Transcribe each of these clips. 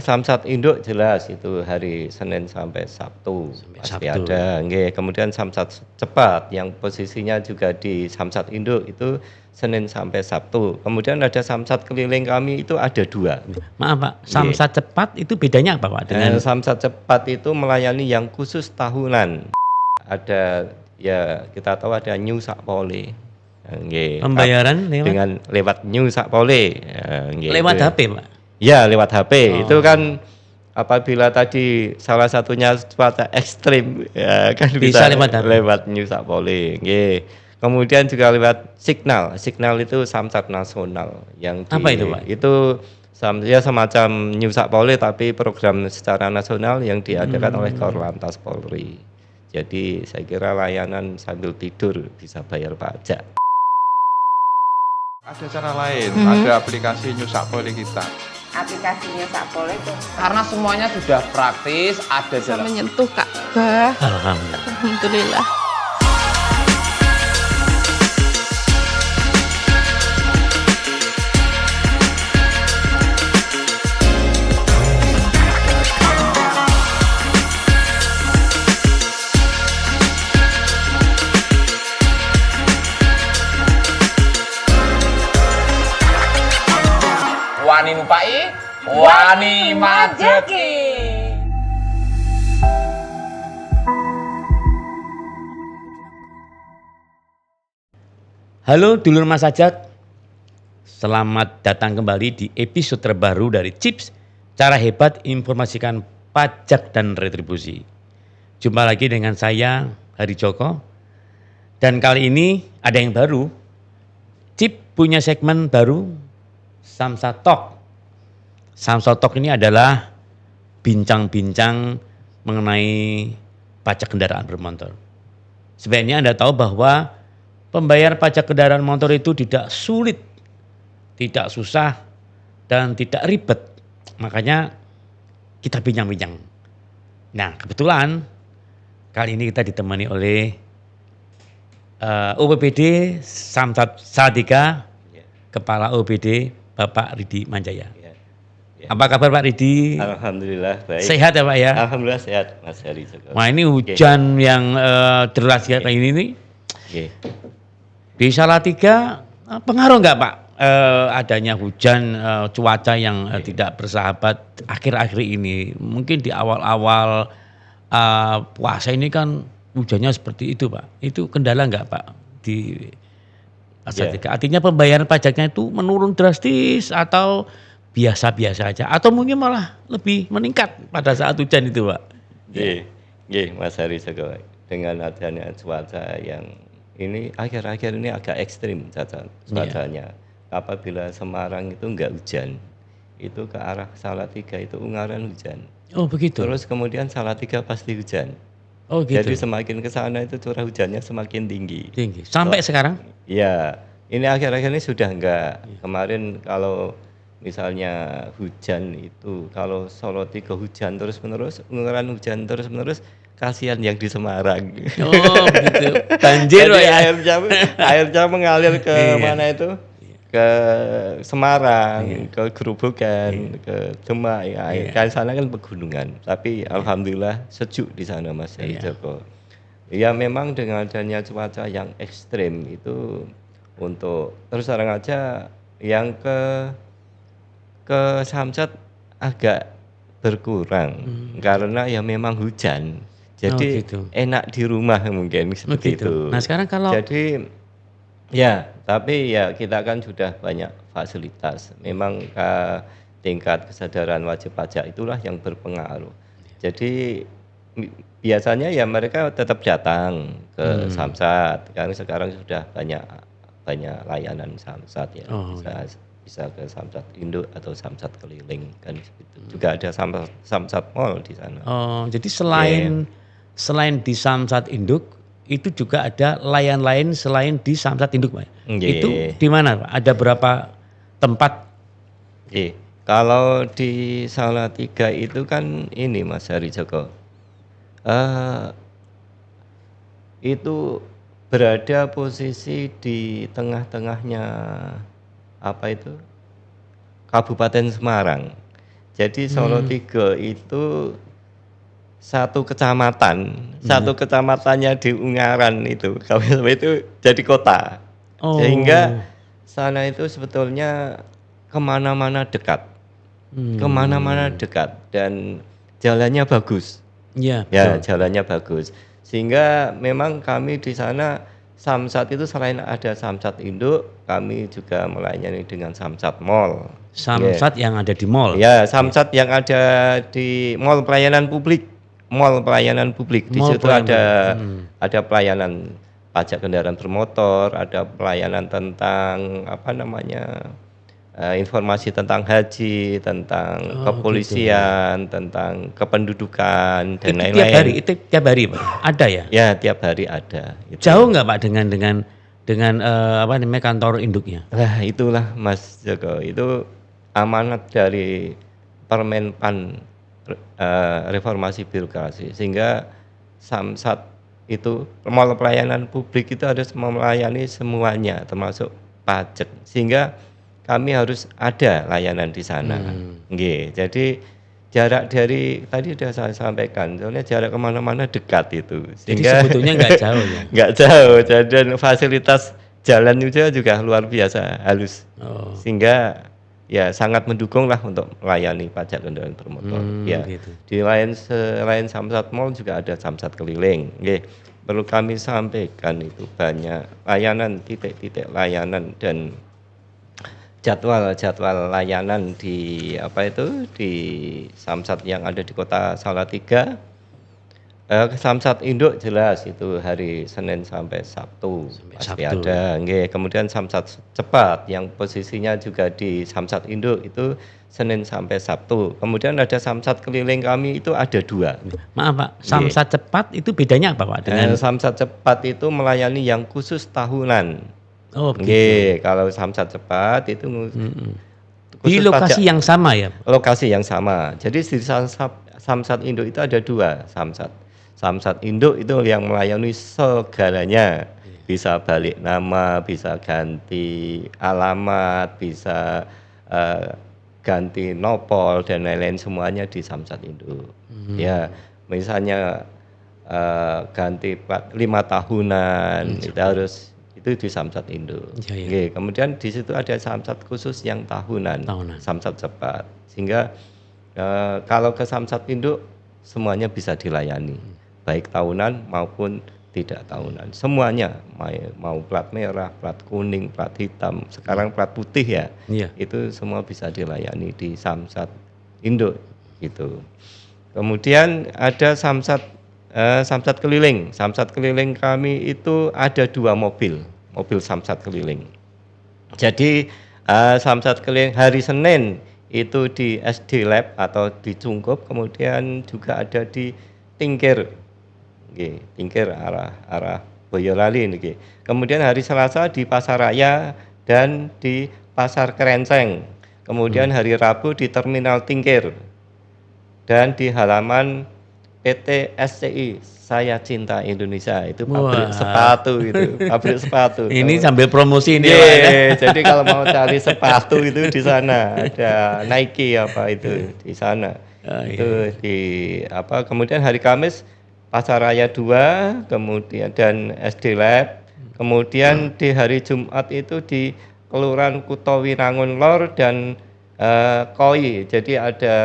Samsat induk jelas itu hari Senin sampai Sabtu Sampai pasti Sabtu. ada. Nggih, kemudian Samsat cepat yang posisinya juga di Samsat induk itu Senin sampai Sabtu. Kemudian ada Samsat keliling kami itu ada 2. Maaf Pak, Nggih. Samsat cepat itu bedanya apa Pak dengan Samsat cepat itu melayani yang khusus tahunan. Ada ya kita tahu ada New Sakpole. Nggih. pembayaran lewat Dengan lewat New Sakpole. Nggih, lewat itu. HP Pak? Ya, lewat HP. Itu Oh. kan apabila tadi salah satunya cuaca ekstrim ya kan Bisa lewat HP. lewat New Sakpole. Nggih. Kemudian juga lewat Signal. Signal itu Samsat nasional yang Apa itu, Pak? Itu ya semacam New Sakpole tapi program secara nasional yang diadakan oleh Korlantas Polri. Jadi saya kira layanan sambil tidur bisa bayar pajak. Ada cara lain, ada aplikasi New Sakpole kita. Aplikasinya Sakpole itu Karena semuanya sudah praktis, ada bisa jalan. menyentuh Ka'bah. Alhamdulillah. Alhamdulillah. Wani nupai, wani majeki. Halo dulur Mas Sajat, selamat datang kembali di episode terbaru dari Chips, cara hebat informasikan pajak dan retribusi. Jumpa lagi dengan saya, Hari Joko, dan kali ini ada yang baru. Chip punya segmen baru, Samsat Talk. Samsat Talk ini adalah bincang-bincang mengenai pajak kendaraan bermotor. Sebenarnya Anda tahu bahwa pembayar pajak kendaraan motor itu tidak sulit, tidak susah, dan tidak ribet. Makanya kita bincang-bincang. Nah kebetulan kali ini kita ditemani oleh OPPD Samsat Salatiga, Ya, Kepala OPPD Bapak Ridi Manjaya. ya, ya. Apa kabar Pak Ridi? Alhamdulillah baik. Sehat ya Pak ya? Alhamdulillah sehat Mas Hari Joko. Wah ini hujan yang deras kayak ini nih. Nggih. Di Salatiga pengaruh nggak Pak adanya hujan cuaca yang tidak bersahabat akhir-akhir ini? Mungkin di awal-awal puasa ini kan hujannya seperti itu Pak. Itu kendala nggak Pak di Salatiga? Artinya pembayaran pajaknya itu menurun drastis atau biasa-biasa aja? Atau mungkin malah lebih meningkat pada saat hujan itu Pak? Nggih, Mas Hari Joko. Dengan adanya cuaca yang ini akhir-akhir ini agak ekstrim cuacanya. Apabila Semarang itu enggak hujan, itu ke arah Salatiga itu Ungaran hujan. Oh begitu? Terus kemudian Salatiga pasti hujan. Oh gitu? Jadi semakin ke sana itu curah hujannya semakin tinggi. Tinggi. Sampai sekarang? Ya, ini akhir-akhir ini sudah enggak. Kemarin kalau misalnya hujan itu, kalau Solo 3 hujan terus-menerus, Ungaran hujan terus-menerus, kasihan yang di Semarang. Oh begitu. Banjir Pak Jadi ya? airnya mengalir ke Iya. mana itu? Ke Semarang, ke Gerobokan, ke Demak. Ya, kan sana kan pegunungan. Tapi alhamdulillah sejuk di sana Mas Hari Joko. Ya memang dengan adanya cuaca yang ekstrim itu untuk terus terang aja yang ke Samsat agak berkurang karena ya memang hujan. Jadi gitu. enak di rumah mungkin seperti Begitu. itu. Nah sekarang kalau Jadi ya, tapi ya kita kan sudah banyak fasilitas. Memang tingkat kesadaran wajib pajak itulah yang berpengaruh. Jadi biasanya ya mereka tetap datang ke Samsat karena sekarang sudah banyak layanan Samsat ya. Oh, Bisa ke Samsat induk atau Samsat keliling kan seperti itu. Juga ada Samsat Mall di sana. oh, jadi selain di Samsat Induk itu juga ada layan lain selain di Samsat Induk Pak. Nggih. Itu di mana Pak? Ada berapa tempat? Kalau di Salatiga itu kan ini Mas Hari Joko. Itu berada posisi di tengah-tengahnya apa itu? Kabupaten Semarang. Jadi Solo 3 itu satu kecamatannya di Ungaran itu, kalau itu jadi kota. Oh. Sehingga sana itu sebetulnya kemana-mana dekat, dan jalannya bagus. Iya. Ya, jalannya bagus. Sehingga memang kami di sana Samsat itu selain ada Samsat Induk, kami juga melayani dengan Samsat Mall. Samsat yang ada di mall. Ya, Samsat yang ada di mall pelayanan publik. Di Mall situ pelayanan. ada pelayanan pajak kendaraan bermotor, ada pelayanan tentang informasi tentang haji, tentang kepolisian, tentang kependudukan dan lain-lain. Itu tiap hari Pak? Ada ya? Ya, tiap hari ada. Itu. Jauh nggak Pak dengan kantor induknya? Nah, itulah Mas Joko, itu amanat dari Permenpan reformasi birokrasi, sehingga Samsat itu mall pelayanan publik itu harus melayani semuanya termasuk pajak, sehingga kami harus ada layanan di sana. Nggih, jadi jarak dari tadi sudah saya sampaikan, soalnya jarak kemana-mana dekat itu. Jadi Sehingga sebetulnya nggak jauh ya? Nggak jauh, dan fasilitas jalan juga luar biasa halus. Sehingga ya sangat mendukung lah untuk melayani pajak kendaraan bermotor. Ya, gitu. di selain Samsat Mall juga ada Samsat Keliling. Nggih, perlu kami sampaikan itu banyak layanan, titik-titik layanan dan jadwal layanan di di Samsat yang ada di Kota Salatiga. Samsat Induk jelas itu hari Senin sampai Sabtu pasti ada. Nggih, kemudian Samsat Cepat yang posisinya juga di Samsat Induk itu Senin sampai Sabtu. Kemudian ada Samsat Keliling kami itu ada 2. Maaf Pak, Samsat Cepat itu bedanya apa Pak dengan Samsat Cepat itu melayani yang khusus tahunan. Oh, Nggih, kalau Samsat Cepat itu di lokasi yang sama ya? Lokasi yang sama. Jadi di Samsat Induk itu ada 2 Samsat. Samsat Induk itu yang melayani segalanya. Bisa balik nama, bisa ganti alamat, bisa ganti nopol dan lain-lain, semuanya di Samsat Induk. Ya, misalnya ganti plat 5 tahunan itu di Samsat Induk. Oke, kemudian di situ ada Samsat khusus yang tahunan. Samsat Cepat. Sehingga kalau ke Samsat Induk semuanya bisa dilayani, baik tahunan maupun tidak tahunan. Semuanya, mau plat merah, plat kuning, plat hitam, sekarang plat putih ya. Itu semua bisa dilayani di Samsat Induk gitu. Kemudian ada Samsat Keliling. Samsat Keliling kami itu ada 2 mobil Samsat Keliling. Jadi Samsat Keliling hari Senin itu di SD Lab atau di Cungkup, kemudian juga ada di Tingkir. Tingkir arah Boyolali niki. Kemudian hari Selasa di Pasar Raya dan di Pasar Kerenceng. Kemudian hari Rabu di Terminal Tingkir. Dan di halaman PT SCI Saya Cinta Indonesia, itu pabrik sepatu. Ini sambil promosi ini ya. Jadi kalau mau cari sepatu itu di sana ada Nike di sana. Itu di kemudian hari Kamis Pasar Raya 2, kemudian dan SD Lab. Kemudian di hari Jumat itu di Kelurahan Kutowinangun Lor dan Koi. Jadi ada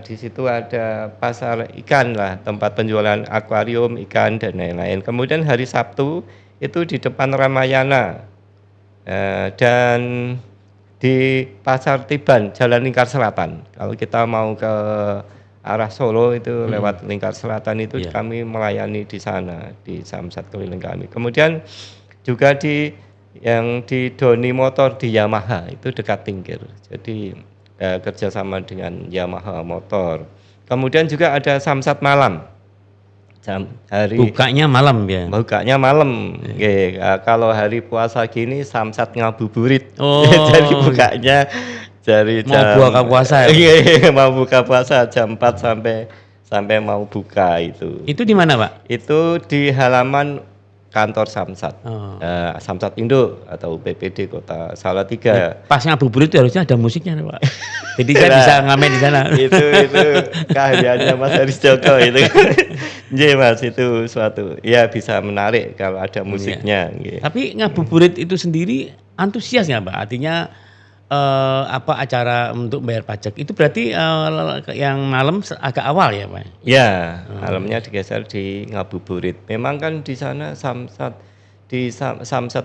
di situ ada pasar ikan lah, tempat penjualan akuarium ikan dan lain-lain. Kemudian hari Sabtu itu di depan Ramayana dan di Pasar Tiban Jalan Lingkar Selatan. Kalau kita mau ke arah Solo itu lewat Lingkar Selatan itu kami melayani di sana di Samsat Keliling kami. Kemudian juga yang di Doni Motor di Yamaha itu dekat Tingkir. Jadi kerjasama dengan Yamaha Motor. Kemudian juga ada Samsat Malam. Bukanya malam ya. Bukanya malam. Kalau hari puasa gini Samsat ngabuburit. Jadi bukanya dari mau buka puasa ya? Mau buka puasa jam 4 sampai mau buka itu. Itu di mana Pak? Itu di halaman kantor Samsat. Oh. Samsat Indo atau PPD Kota Salatiga. Pas ngabuburit itu harusnya ada musiknya nih, Pak. Jadi saya bisa ngamen di sana. itu keahliannya Mas Haris Joko itu. Nggih Mas, itu suatu ya bisa menarik kalau ada musiknya. Nggih. Tapi ngabuburit itu sendiri antusias nggak, Pak? Artinya acara untuk bayar pajak itu berarti yang malam agak awal ya, Pak? Ya, malamnya digeser di Ngabuburit. Memang kan di sana Samsat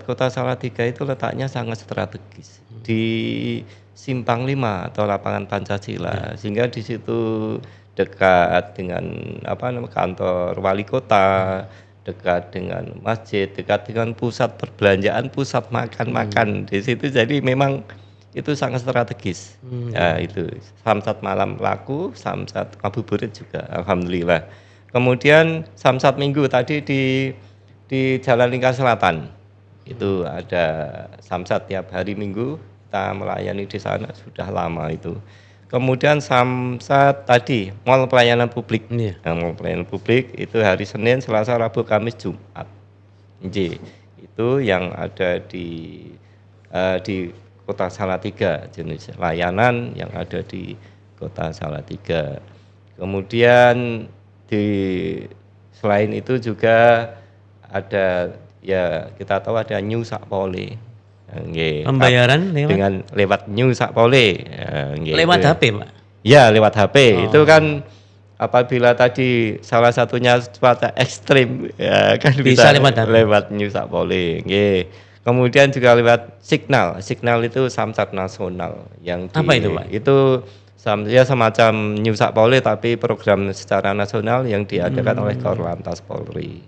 Kota Salatiga itu letaknya sangat strategis di Simpang 5 atau lapangan Pancasila, sehingga di situ dekat dengan kantor wali kota, dekat dengan masjid, dekat dengan pusat perbelanjaan, pusat makan-makan di situ. Jadi memang itu sangat strategis. Ya, itu Samsat malam laku, Samsat Ngabuburit juga alhamdulillah. Kemudian Samsat Minggu tadi di Jalan Lingkar Selatan. Itu ada Samsat tiap hari Minggu, kita melayani di sana sudah lama itu. Kemudian Samsat tadi Mall Pelayanan Publik. Iya. Mall Pelayanan Publik itu hari Senin, Selasa, Rabu, Kamis, Jumat. Itu yang ada di Kota Salatiga, jenis layanan yang ada di Kota Salatiga. Kemudian selain itu juga ada ya kita tahu ada New Sakpole. Pembayaran lewat New Sakpole. Lewat HP, Pak? Ya, lewat HP. Itu kan apabila tadi salah satunya cuaca ekstrim ya kan bisa lewat New Sakpole. Kemudian juga lewat Signal itu Samsat Nasional yang apa itu, Pak? Itu ya semacam New Sakpole tapi program secara nasional yang diadakan oleh Korlantas Polri.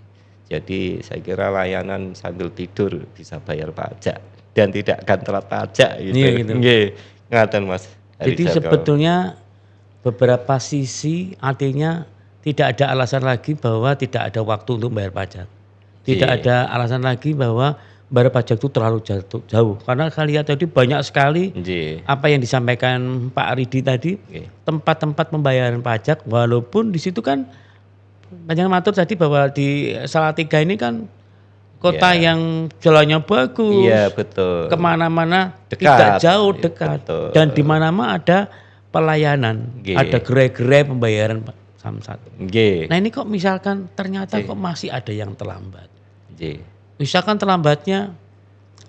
Jadi saya kira layanan sambil tidur bisa bayar pajak dan tidak akan telat pajak gitu. Nggih, ngaten Mas. Jadi sebetulnya beberapa sisi artinya tidak ada alasan lagi bahwa tidak ada waktu untuk bayar pajak. Tidak ada alasan lagi bahwa bayar pajak itu terlalu jauh. Karena saya lihat tadi banyak sekali apa yang disampaikan Pak Ridi tadi, tempat-tempat pembayaran pajak, walaupun di situ kan banyak matur tadi bahwa di Salatiga ini kan kota yang jalannya bagus, betul. Kemana-mana dekat. Tidak jauh, dekat, betul. Dan di mana-mana ada pelayanan, ada gerai-gerai pembayaran Samsat. Nah ini kok misalkan ternyata kok masih ada yang terlambat. Misalkan terlambatnya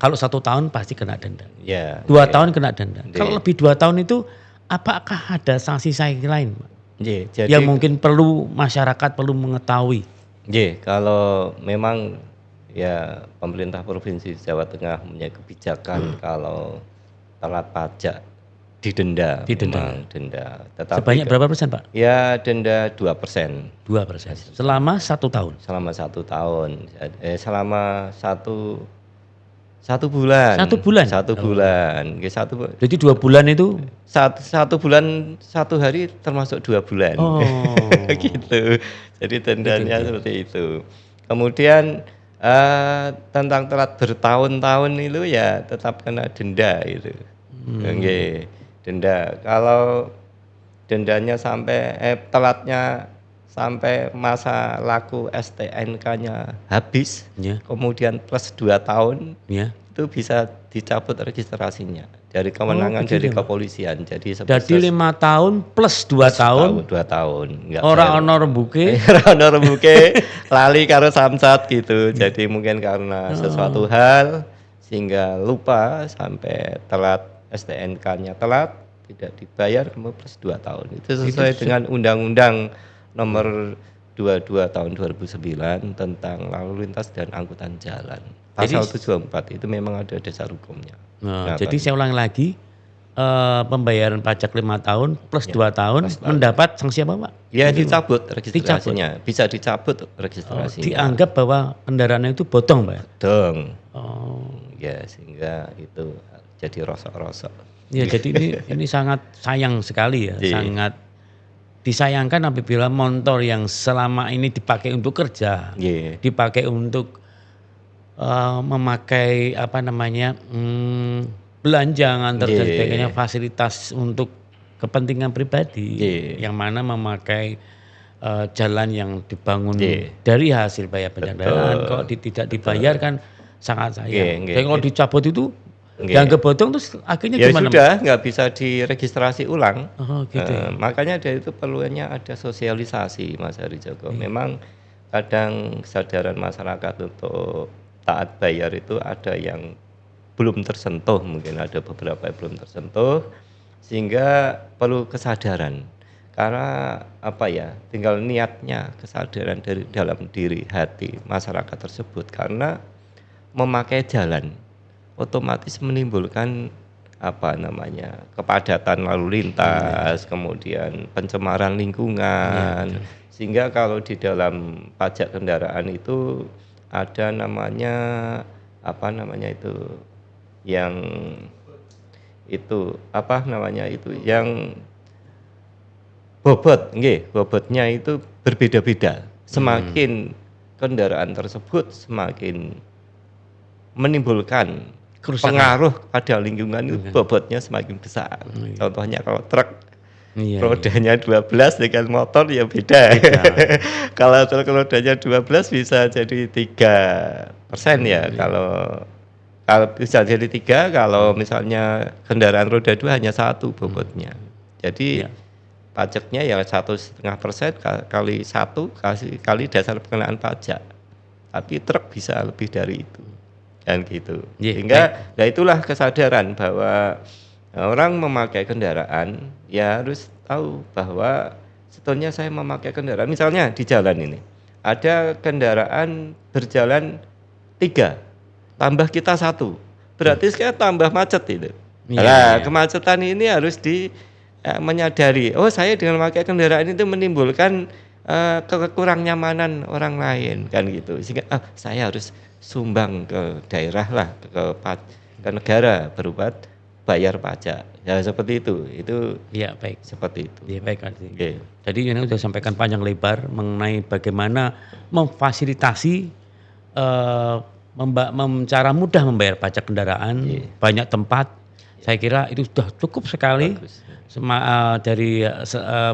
kalau 1 tahun pasti kena denda, 2 tahun kena denda. Kalau lebih 2 tahun itu apakah ada sanksi lain, Pak? Jadi, yang mungkin perlu masyarakat perlu mengetahui. Kalau memang ya pemerintah provinsi Jawa Tengah punya kebijakan kalau telat pajak didenda. Denda. Tetapi sebanyak berapa persen, Pak? Ya denda 2%. 2%. Selama 1 tahun. Selama 1 tahun. Selama satu bulan. 1 bulan. 1 bulan. Jadi 2 bulan itu? 1 bulan 1 hari termasuk 2 bulan. Gitu. Jadi dendanya seperti itu. Kemudian tentang telat bertahun-tahun itu ya tetap kena denda itu. Denda. Kalau dendanya sampai telatnya sampai masa laku STNK-nya habis, kemudian plus 2 tahun, itu bisa dicabut registrasinya dari kewenangan dari kepolisian. Jadi 5 tahun plus 2 tahun. 2 tahun. Orang ono rembuke. Lali karo Samsat gitu. Jadi mungkin karena sesuatu hal sehingga lupa sampai telat STNK-nya telat, tidak dibayar kemudian plus 2 tahun. Itu sesuai dengan Undang-Undang Nomor 22 Tahun 2009 tentang lalu lintas dan angkutan jalan. Pasal 74 itu memang ada dasar hukumnya. Jadi saya ulang lagi, pembayaran pajak 5 tahun plus 2 tahun mendapat sanksi apa, Pak? Ya dicabut registrasinya, bisa dicabut registrasinya. Dianggap bahwa kendaraannya itu bodong, Pak? Bodong. Ya sehingga itu jadi rosok-rosok. Ya jadi ini sangat sayang sekali ya, sangat disayangkan apabila motor yang selama ini dipakai untuk kerja, dipakai untuk memakai belanja ngantar dan sebagainya, fasilitas untuk kepentingan pribadi, yang mana memakai jalan yang dibangun Nggih. dari hasil bayar pajak kendaraan Betul. kok tidak dibayar kan sangat sayang. Nggih, Tapi kalau nggih. dicabut itu Nggih. yang kebotong terus akhirnya Ya gimana? sudah, nggak bisa diregistrasi ulang. Oh gitu. Ya. Makanya dari itu perlunya ada sosialisasi, Mas Hari Joko. Iya. Memang kadang kesadaran masyarakat untuk taat bayar itu ada yang belum tersentuh, mungkin ada beberapa yang belum tersentuh, sehingga perlu kesadaran. Karena apa ya, tinggal niatnya, kesadaran dari dalam diri hati masyarakat tersebut. Karena memakai jalan otomatis menimbulkan apa namanya kepadatan lalu lintas, kemudian pencemaran lingkungan, sehingga kalau di dalam pajak kendaraan itu ada namanya apa namanya yang yang bobot, bobotnya itu berbeda-beda. Semakin kendaraan tersebut semakin menimbulkan Kerusakan. pengaruh pada lingkungan itu bobotnya semakin besar. Contohnya kalau truk Iya, rodanya 12 dengan motor ya beda. Kalau truk rodanya 12 bisa jadi 3% ya. Kalau bisa jadi 3, kalau misalnya kendaraan roda 2 hanya 1 bobotnya. Jadi Iya. pajaknya ya 1,5% kali 1 kali dasar pengenaan pajak. Tapi truk bisa lebih dari itu. Dan gitu. Iya, Sehingga nah itulah kesadaran bahwa orang memakai kendaraan ya harus tahu bahwa sebetulnya saya memakai kendaraan. Misalnya di jalan ini ada kendaraan berjalan 3, tambah kita 1, berarti saya tambah macet itu. Iya, Nah, iya. kemacetan ini harus menyadari. Oh, saya dengan memakai kendaraan itu menimbulkan kekurang nyamanan orang lain kan gitu. Sehingga saya harus sumbang ke daerah lah, ke negara berupa bayar pajak. Ya seperti itu. Itu Iya baik. seperti itu. Iya baik Arti. Oke. Jadi ini sudah sampaikan panjang lebar mengenai bagaimana memfasilitasi cara mudah membayar pajak kendaraan, banyak tempat. Saya kira itu sudah cukup sekali Bagus. dari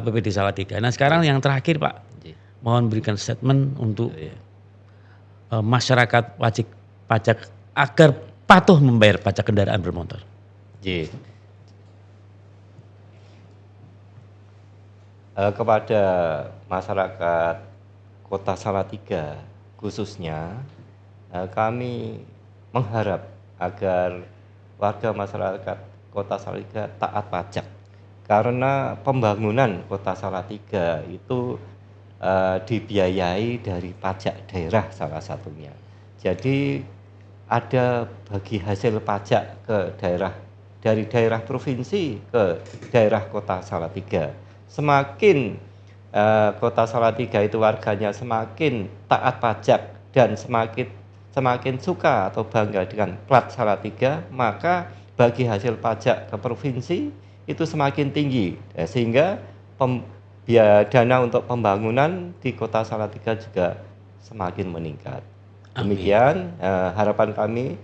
PPD Salatiga. Nah sekarang yang terakhir Pak, mohon berikan statement untuk masyarakat wajib pajak agar patuh membayar pajak kendaraan bermotor. Kepada masyarakat Kota Salatiga khususnya, kami mengharap agar warga masyarakat Kota Salatiga taat pajak, karena pembangunan Kota Salatiga itu dibiayai dari pajak daerah salah satunya. Jadi ada bagi hasil pajak ke daerah, dari daerah provinsi ke daerah Kota Salatiga. Semakin Kota Salatiga itu warganya semakin taat pajak dan semakin suka atau bangga dengan plat Salatiga, maka bagi hasil pajak ke provinsi itu semakin tinggi, sehingga dana untuk pembangunan di Kota Salatiga juga semakin meningkat. Demikian harapan kami,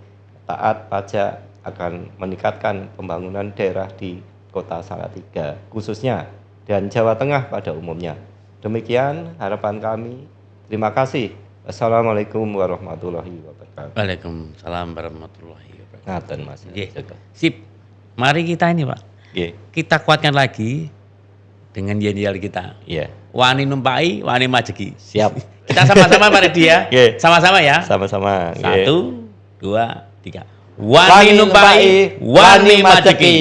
taat pajak akan meningkatkan pembangunan daerah di Kota Salatiga khususnya dan Jawa Tengah pada umumnya. Demikian harapan kami. Terima kasih. Assalamualaikum warahmatullahi wabarakatuh. Waalaikumsalam warahmatullahi wabarakatuh. Ngaten Mas. Sip. Mari kita ini Pak. Nggih. Kita kuatkan lagi dengan yel kita. Iya. Wani numpai, wani majeki. Siap. Kita sama-sama Pak dia. Nggih. Sama-sama ya. Sama-sama. 1, 2, 3. Wani numpai, wani majeki.